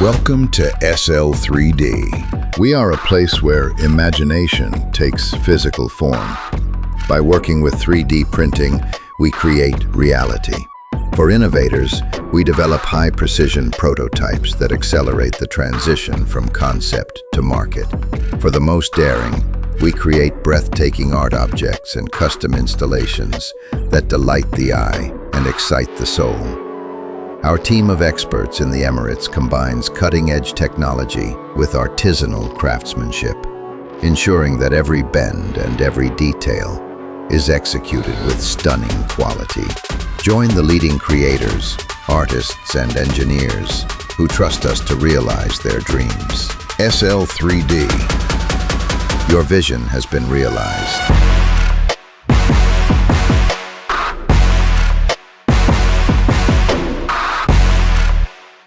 Welcome to SL3D. We are a place where imagination takes physical form. By working with 3D printing, we create reality. For innovators, we develop high-precision prototypes that accelerate the transition from concept to market. For the most daring, we create breathtaking art objects and custom installations that delight the eye and excite the soul. Our team of experts in the Emirates combines cutting-edge technology with artisanal craftsmanship, ensuring that every bend and every detail is executed with stunning quality. Join the leading creators, artists, and engineers who trust us to realize their dreams. SL3D. Your vision has been realized.